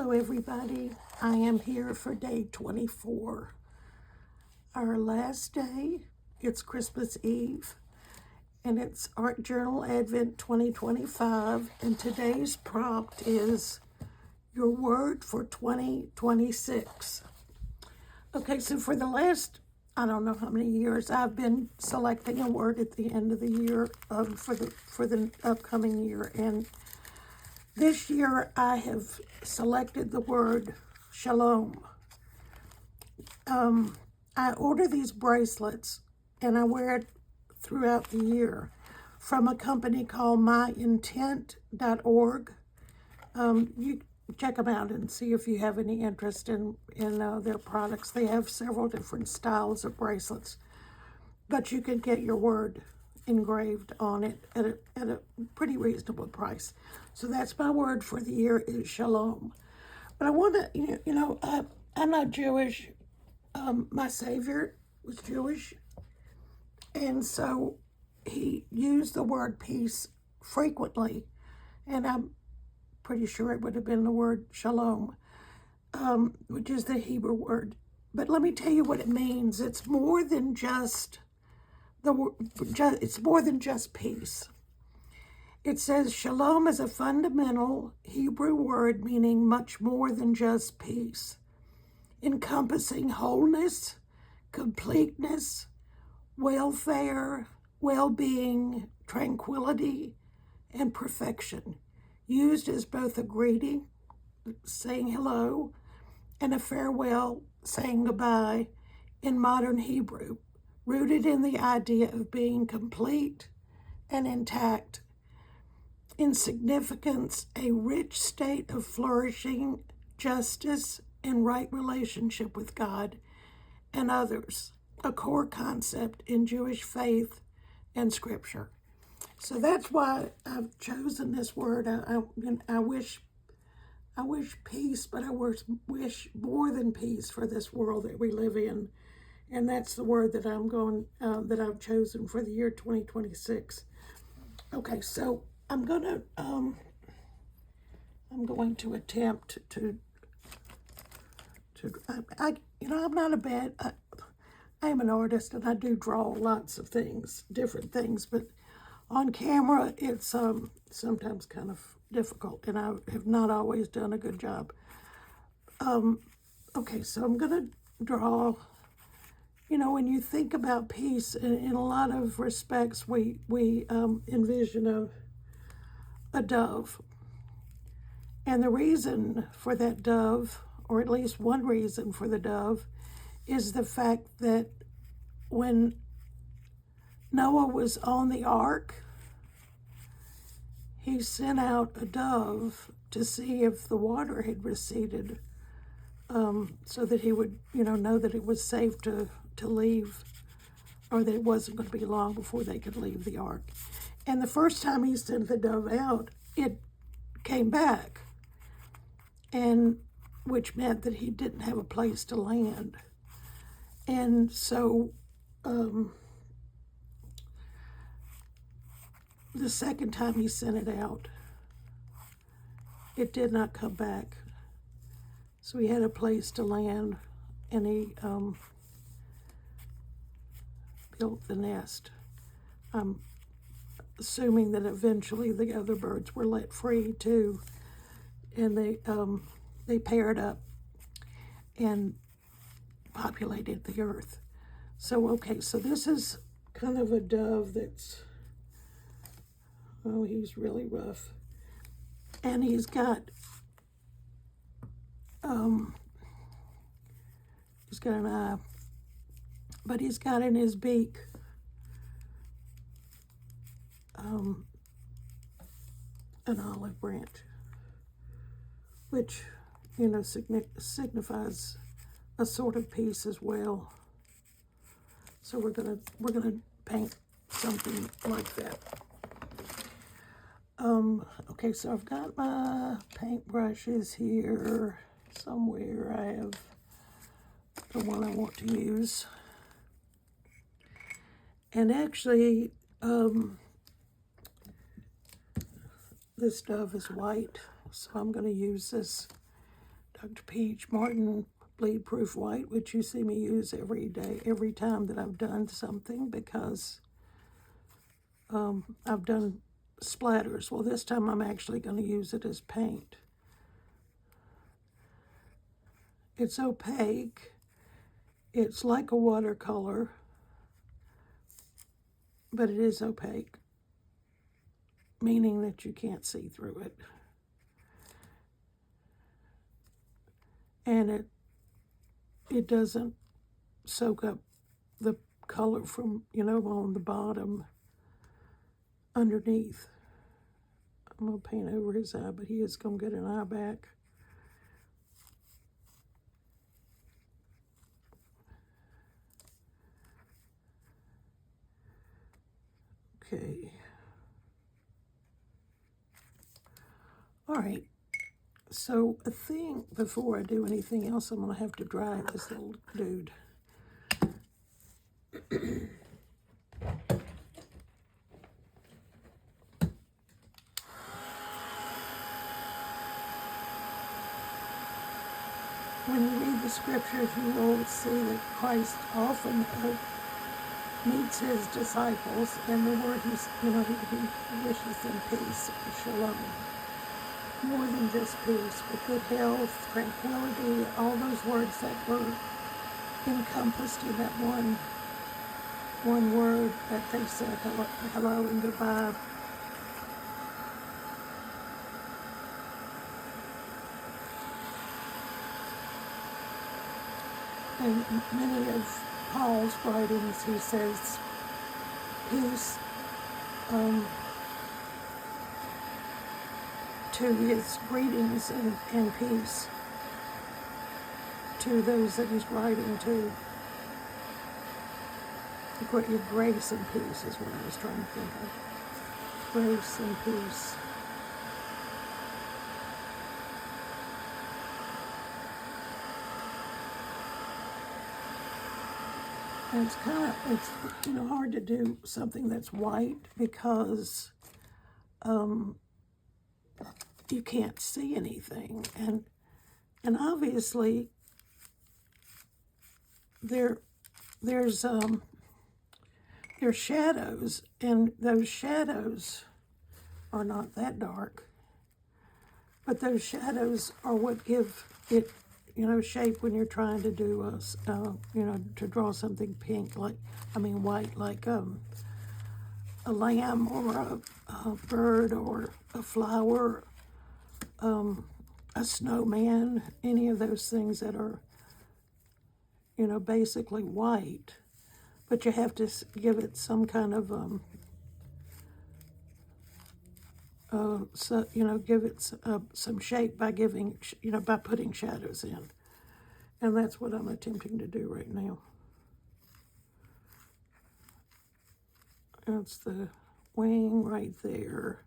Hello everybody, I am here for day 24. Our last day, it's Christmas Eve, and it's Art Journal Advent 2025, and today's prompt is your word for 2026. Okay, so for the last, I don't know how many years, I've been selecting a word at the end of the year for the upcoming year, and this year I have selected the word Shalom. I order these bracelets and I wear it throughout the year from a company called myintent.org. You check them out and see if you have any interest in their products. They have several different styles of bracelets, but you can get your word engraved on it at a pretty reasonable price. So that's my word for the year is Shalom. But I want to, I'm not Jewish. My Savior was Jewish, and so he used the word peace frequently, and I'm pretty sure it would have been the word Shalom, which is the Hebrew word. But let me tell you what it means. It's more than just it's more than just peace. It says Shalom is a fundamental Hebrew word meaning much more than just peace, encompassing wholeness, completeness, welfare, well-being, tranquility, and perfection, used as both a greeting, saying hello, and a farewell, saying goodbye in modern Hebrew, rooted in the idea of being complete and intact, in significance, a rich state of flourishing, justice, and right relationship with God and others, a core concept in Jewish faith and Scripture. So that's why I've chosen this word. I wish peace, but I wish more than peace for this world that we live in. And that's the word that I've chosen for the year 2026. Okay, so I'm going to attempt to I'm not a bad. I am an artist and I do draw lots of things, different things, but on camera it's sometimes kind of difficult, and I have not always done a good job. Okay, so I'm going to draw. When you think about peace, in a lot of respects, we envision a dove. And the reason for that dove, or at least one reason for the dove, is the fact that when Noah was on the ark, he sent out a dove to see if the water had receded, so that he would, know that it was safe to leave, or that it wasn't going to be long before they could leave the ark. And the first time he sent the dove out, it came back, and which meant that he didn't have a place to land. And so the second time he sent it out, it did not come back. So he had a place to land, and he built the nest. I'm assuming that eventually the other birds were let free too, and they paired up and populated the earth. So okay, so this is kind of a dove that's, he's really rough, and he's got an eye, but he's got in his beak an olive branch, which signifies a sort of peace as well. So we're gonna paint something like that. Okay, so I've got my paintbrushes here somewhere. I have the one I want to use, and actually this dove is white, so I'm going to use this Dr. Peach Martin Bleed Proof White, which you see me use every day, every time that I've done something, because I've done splatters. Well, this time I'm actually going to use it as paint. It's opaque. It's like a watercolor, but it is opaque, meaning that you can't see through it. And it doesn't soak up the color from, on the bottom underneath. I'm going to paint over his eye, but he is going to get an eye back. Okay. All right. So I think before I do anything else, I'm going to have to dry this little dude. When you read the scriptures, you will see that Christ often meets his disciples, and the word he wishes them peace, shalom. More than just peace, but good health, tranquility, all those words that were encompassed in that one word that they said, hello and goodbye. In many of Paul's writings, he says, peace to his greetings and peace to those that he's writing to. Your grace and peace is what I was trying to think of. Grace and peace. And it's hard to do something that's white because you can't see anything, and obviously there's shadows, and those shadows are not that dark, but those shadows are what give it shape when you're trying to do to draw something pink, white, like a lamb or a bird or a flower, a snowman, any of those things that are, basically white, but you have to give it some kind of, give it some shape by by putting shadows in. And that's what I'm attempting to do right now. That's the wing right there.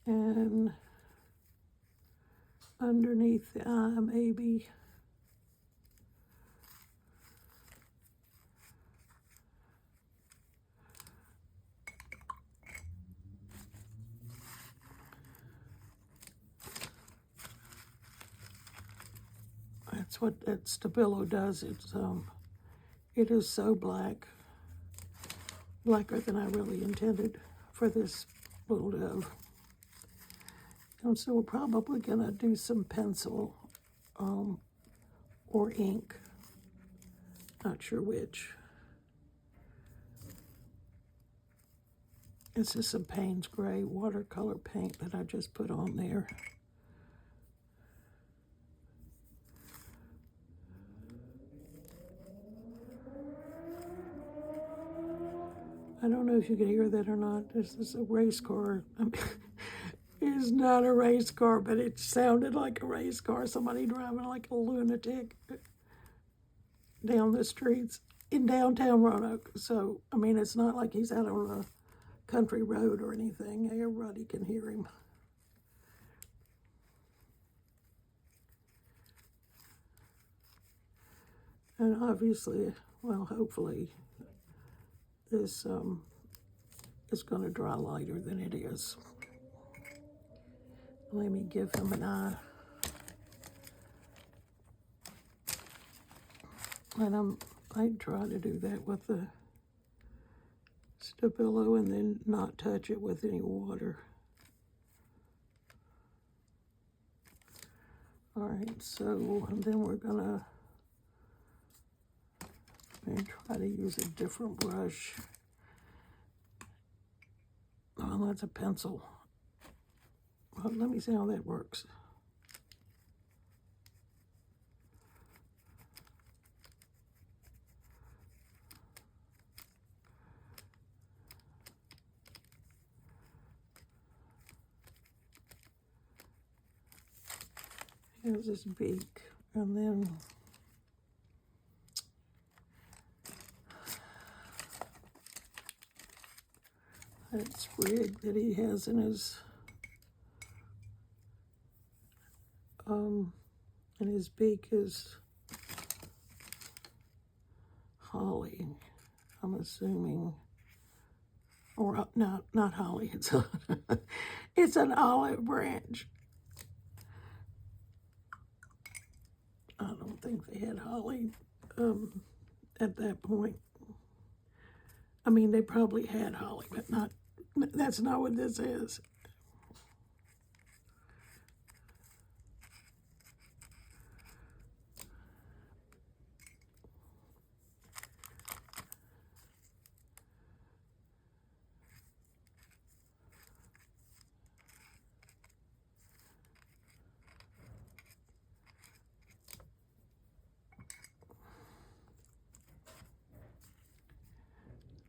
And underneath the eye, maybe. That's what that Stabilo does. It is so black, blacker than I really intended for this little dove. And so we're probably gonna do some pencil or ink, not sure which. This is some Payne's Gray watercolor paint that I just put on there. I don't know if you can hear that or not. This is a race car. It's not a race car, but it sounded like a race car. Somebody driving like a lunatic down the streets in downtown Roanoke. So, it's not like he's out on a country road or anything. Everybody can hear him. And obviously, well, hopefully, this is going to dry lighter than it is. Let me give him an eye. And I'd try to do that with the Stabilo and then not touch it with any water. All right, so and then we're gonna try to use a different brush. Oh, that's a pencil. Well, let me see how that works. Here's his beak, and then that sprig that he has in his beak is holly, I'm assuming, or no, not holly. It's an olive branch. I don't think they had holly at that point. I mean, they probably had holly, but not. That's not what this is.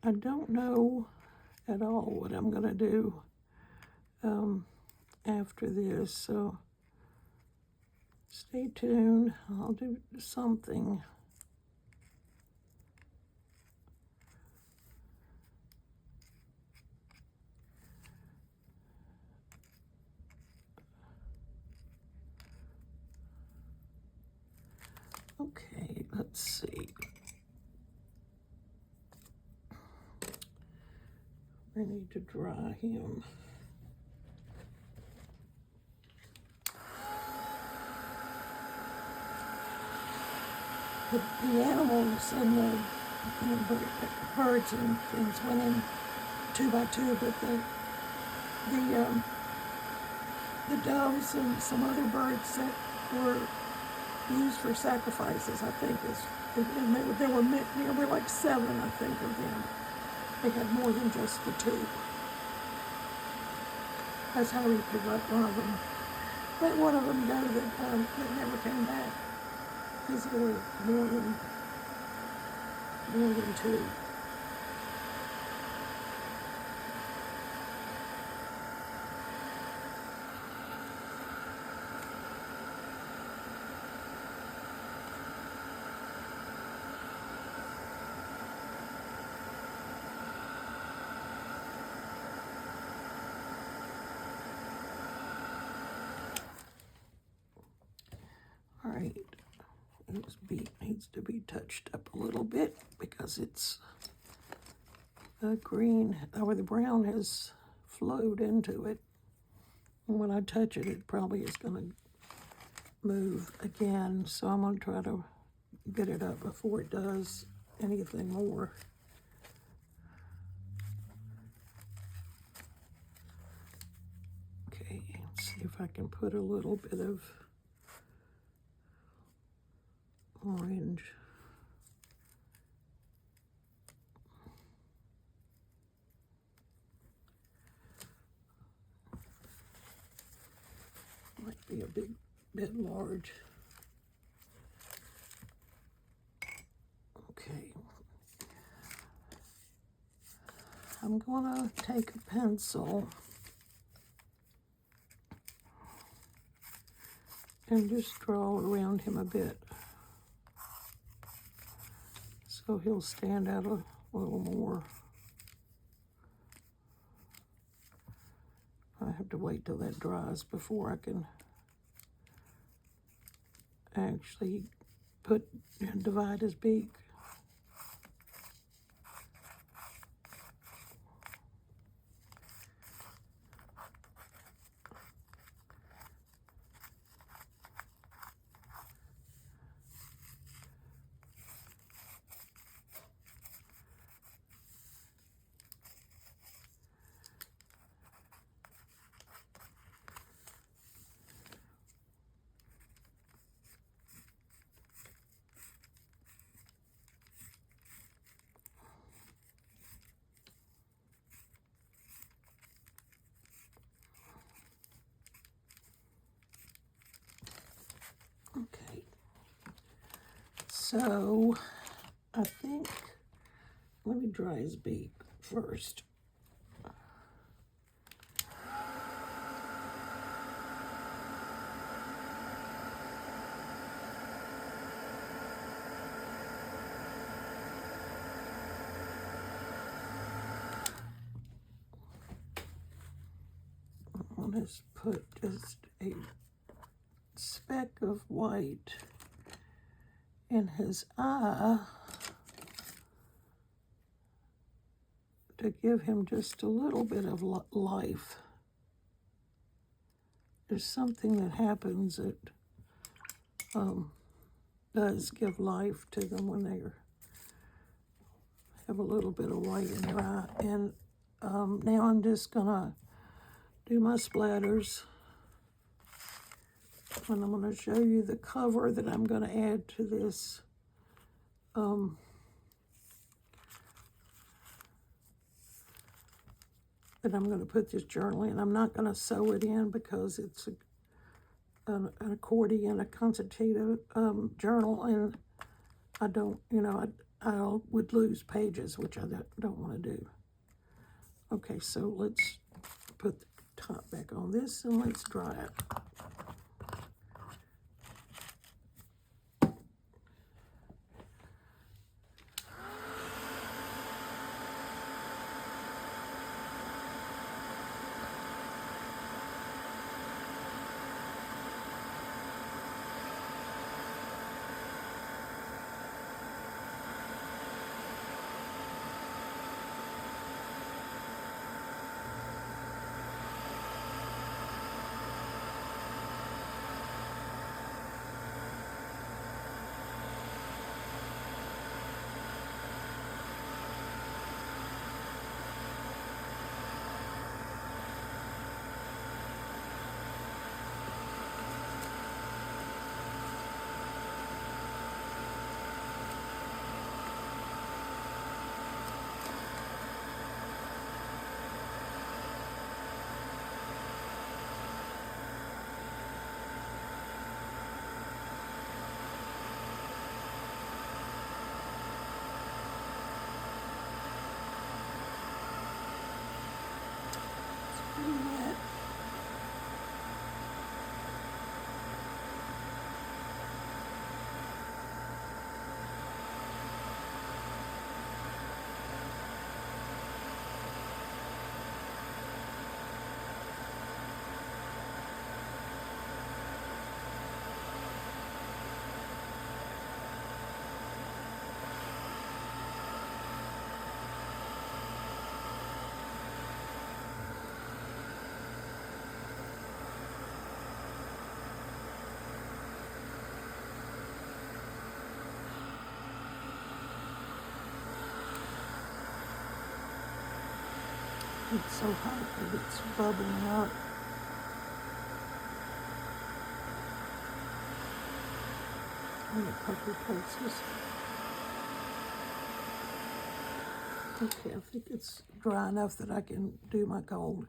I don't know at all what I'm going to do after this, so stay tuned. I'll do something. Okay, let's see. I need to dry him. The animals and the birds and things went in 2 by 2, but the doves and some other birds that were used for sacrifices, I think, there were like 7, I think, of them. They had more than just the 2. That's how we could let one of them go that never came back. Because there were more than 2. All right, his beak needs to be touched up a little bit because it's green, or the brown has flowed into it. And when I touch it, it probably is going to move again. So I'm going to try to get it up before it does anything more. Okay, let's see if I can put a little bit of orange. Might be a bit large. Okay. I'm gonna take a pencil and just draw around him a bit, so he'll stand out a little more. I have to wait till that dries before I can actually divide his beak. So I think, let me dry his beak first. I'll just put just a speck of white in his eye to give him just a little bit of life. There's something that happens that does give life to them when they have a little bit of white in their eye. And now I'm just gonna do my splatters. And I'm going to show you the cover that I'm going to add to this that I'm going to put this journal in. I'm not going to sew it in because it's an accordion, a consultative journal, and I don't, I would lose pages, which I don't want to do. Okay, so let's put the top back on this and let's dry it. It's so hot that it's bubbling up. In a couple places. Okay, I think it's dry enough that I can do my gold.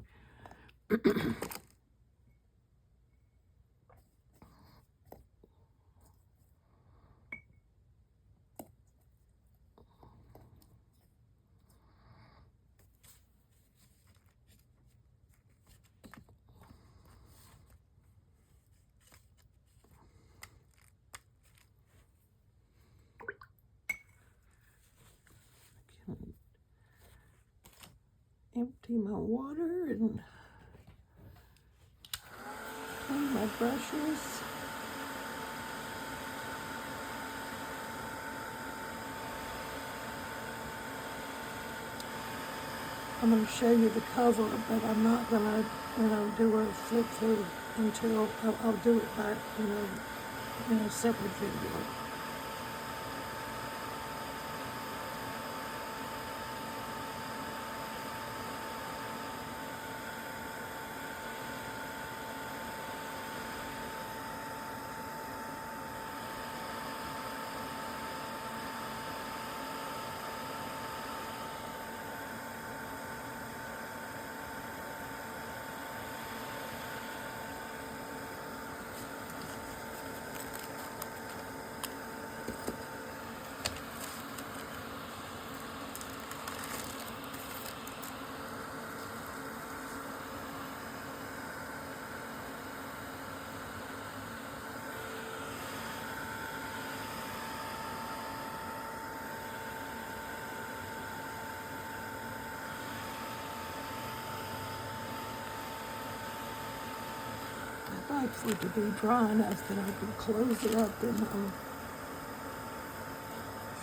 Empty my water and clean my brushes. I'm going to show you the cover, but I'm not going to, do a flip through until I'll do it back, in a separate video. like for it to be dry enough that I can close it up and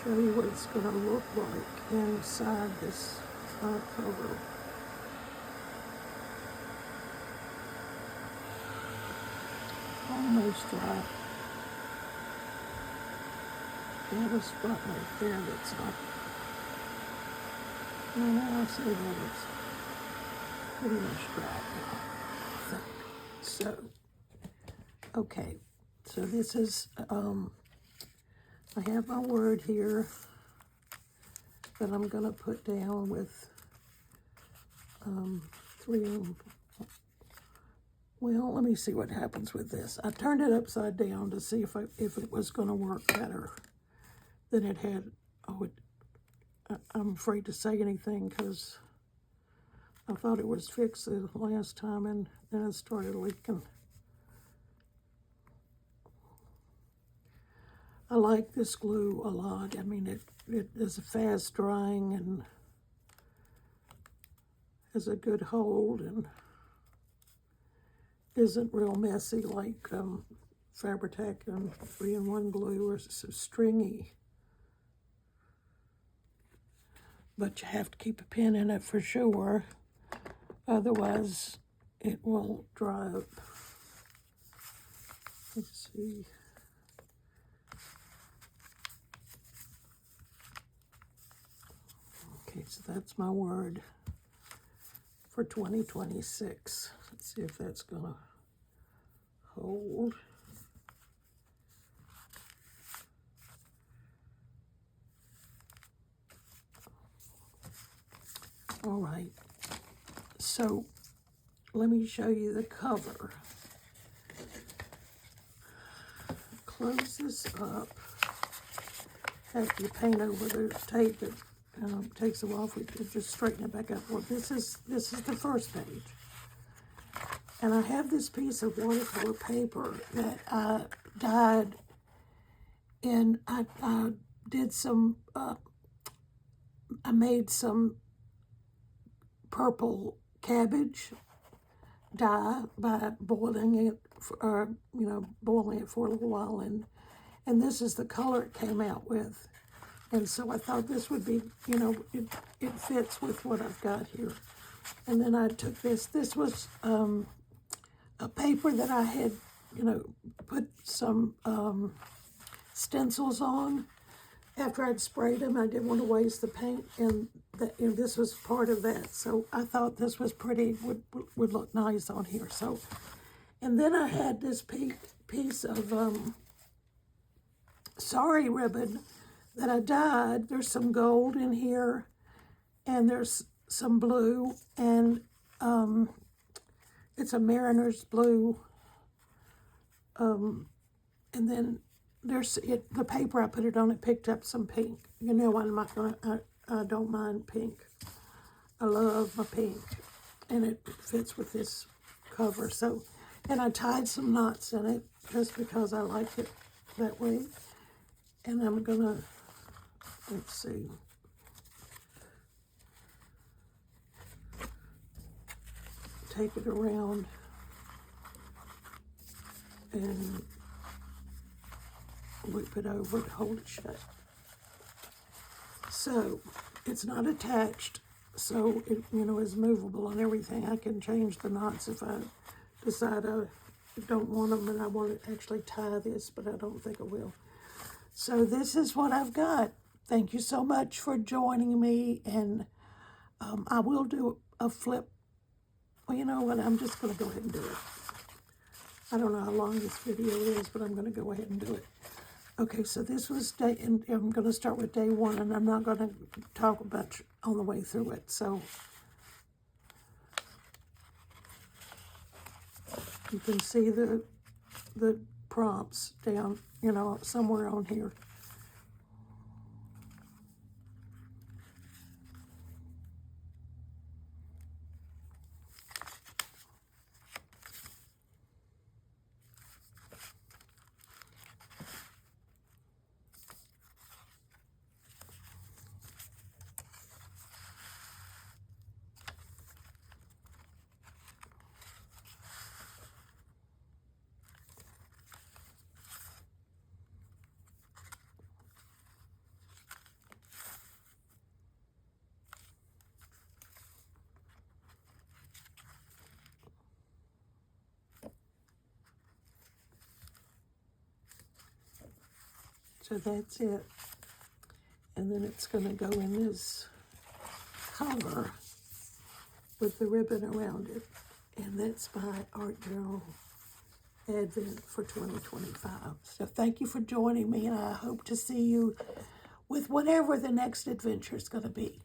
show you what it's going to look like inside this cover. Almost dry. I have a spot right there that's not. And I'll say that it's pretty much dry now, I think. So, okay. So this is, I have my word here that I'm going to put down with 3 of them. Well, let me see what happens with this. I turned it upside down to see if it was going to work better than it had. Oh, I'm afraid to say anything because I thought it was fixed the last time and then it started leaking. I like this glue a lot. I mean, it is fast drying and has a good hold and isn't real messy like Fabri-Tac and 3-in-1 glue or so stringy. But you have to keep a pin in it for sure, otherwise it will dry up. Let's see. Okay, so that's my word for 2026. Let's see if that's gonna hold. All right, so let me show you the cover. Close this up. After you paint over the tape, it takes a while for you to just straighten it back up. Well, this is the first page. And I have this piece of watercolor paper that I dyed, and I did some, I made some purple cabbage dye by boiling it, boiling it for a little while, and this is the color it came out with. And so I thought this would be, it fits with what I've got here. And then I took this was a paper that I had, put some stencils on. After I'd sprayed them, I didn't want to waste the paint, and this was part of that. So I thought this was pretty, would look nice on here. So, and then I had this piece of sari ribbon that I dyed. There's some gold in here, and there's some blue, and it's a mariner's blue. And then there's the paper I put it on, it picked up some pink. I'm not gonna, I don't mind pink. I love my pink, and it fits with this cover. So, and I tied some knots in it just because I like it that way. And I'm gonna, let's see. Take it around and loop it over to hold it shut. So it's not attached, so it is movable and everything. I can change the knots if I decide I don't want them and I want to actually tie this, but I don't think I will. So this is what I've got. Thank you so much for joining me, and I will do a flip. Well, you know what? I'm just going to go ahead and do it. I don't know how long this video is, but I'm going to go ahead and do it. Okay, so this was day, and I'm going to start with day 1, and I'm not going to talk much on the way through it. So you can see the prompts down, somewhere on here. So that's it. And then it's going to go in this cover with the ribbon around it. And that's by Art Journal Advent for 2025. So thank you for joining me, and I hope to see you with whatever the next adventure is going to be.